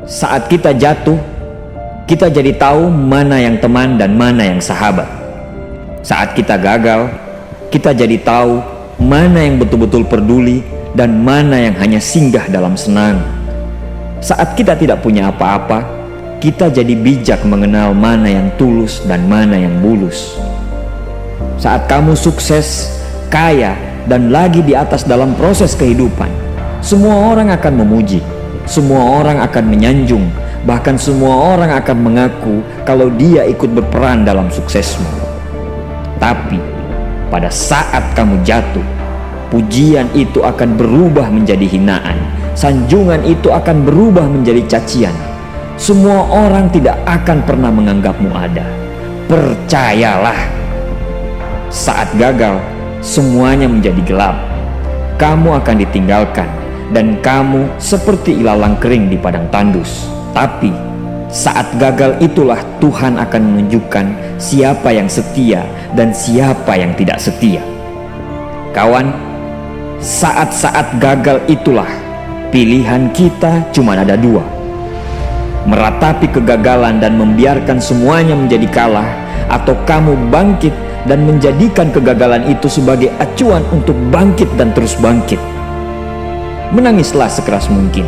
Saat kita jatuh, kita jadi tahu mana yang teman dan mana yang sahabat. Saat kita gagal, kita jadi tahu mana yang betul-betul peduli dan mana yang hanya singgah dalam senang. Saat kita tidak punya apa-apa, kita jadi bijak mengenal mana yang tulus dan mana yang bulus. Saat kamu sukses, kaya, dan lagi di atas dalam proses kehidupan, semua orang akan memuji, semua orang akan menyanjung, bahkan semua orang akan mengaku kalau dia ikut berperan dalam suksesmu. Tapi pada saat kamu jatuh, pujian itu akan berubah menjadi hinaan, sanjungan itu akan berubah menjadi cacian. Semua orang tidak akan pernah menganggapmu ada. Percayalah, saat gagal, semuanya menjadi gelap. Kamu akan ditinggalkan dan kamu seperti ilalang kering di padang tandus. Tapi saat gagal itulah Tuhan akan menunjukkan siapa yang setia dan siapa yang tidak setia. Kawan, saat-saat gagal itulah pilihan kita cuma ada dua: meratapi kegagalan dan membiarkan semuanya menjadi kalah, atau kamu bangkit dan menjadikan kegagalan itu sebagai acuan untuk bangkit dan terus bangkit. Menangislah sekeras mungkin,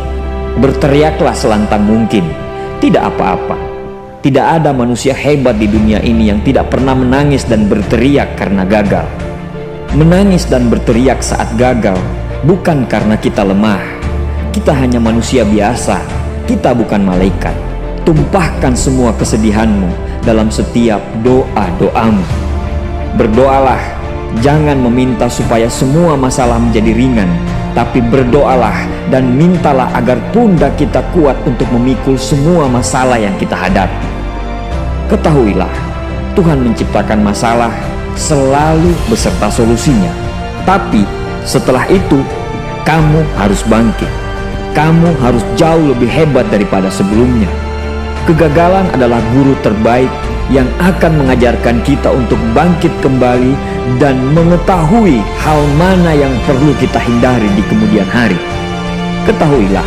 berteriaklah selantang mungkin. Tidak apa-apa. Tidak ada manusia hebat di dunia ini yang tidak pernah menangis dan berteriak karena gagal. Menangis dan berteriak saat gagal bukan karena kita lemah. Kita hanya manusia biasa. Kita bukan malaikat. Tumpahkan semua kesedihanmu dalam setiap doa-doamu. Berdoalah, jangan meminta supaya semua masalah menjadi ringan, tapi berdoalah dan mintalah agar pundak kita kuat untuk memikul semua masalah yang kita hadapi. Ketahuilah, Tuhan menciptakan masalah selalu beserta solusinya. Tapi setelah itu, kamu harus bangkit. Kamu harus jauh lebih hebat daripada sebelumnya. Kegagalan adalah guru terbaik yang akan mengajarkan kita untuk bangkit kembali dan mengetahui hal mana yang perlu kita hindari di kemudian hari. Ketahuilah,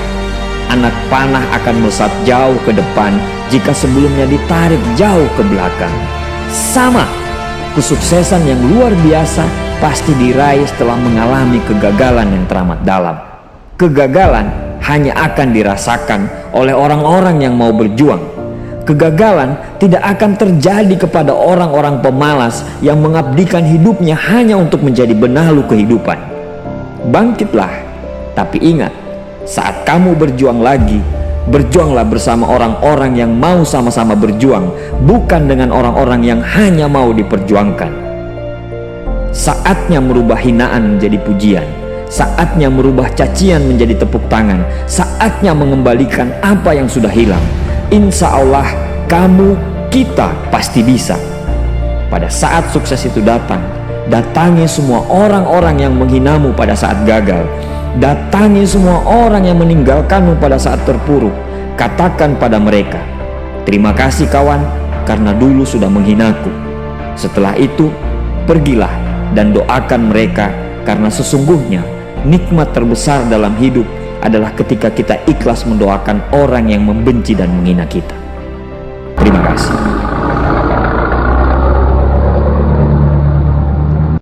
anak panah akan melesat jauh ke depan jika sebelumnya ditarik jauh ke belakang. Sama, kesuksesan yang luar biasa pasti diraih setelah mengalami kegagalan yang teramat dalam. Kegagalan hanya akan dirasakan oleh orang-orang yang mau berjuang. Kegagalan tidak akan terjadi kepada orang-orang pemalas yang mengabdikan hidupnya hanya untuk menjadi benalu kehidupan. Bangkitlah, tapi ingat, saat kamu berjuang lagi, berjuanglah bersama orang-orang yang mau sama-sama berjuang, bukan dengan orang-orang yang hanya mau diperjuangkan. Saatnya merubah hinaan menjadi pujian. Saatnya merubah cacian menjadi tepuk tangan. Saatnya mengembalikan apa yang sudah hilang. Insya Allah kamu, kita pasti bisa. Pada saat sukses itu datang, datangi semua orang-orang yang menghinamu pada saat gagal. Datangi semua orang yang meninggalkanmu pada saat terpuruk. Katakan pada mereka, terima kasih kawan, karena dulu sudah menghinaku. Setelah itu, pergilah dan doakan mereka, karena sesungguhnya nikmat terbesar dalam hidup adalah ketika kita ikhlas mendoakan orang yang membenci dan menghina kita. Terima kasih.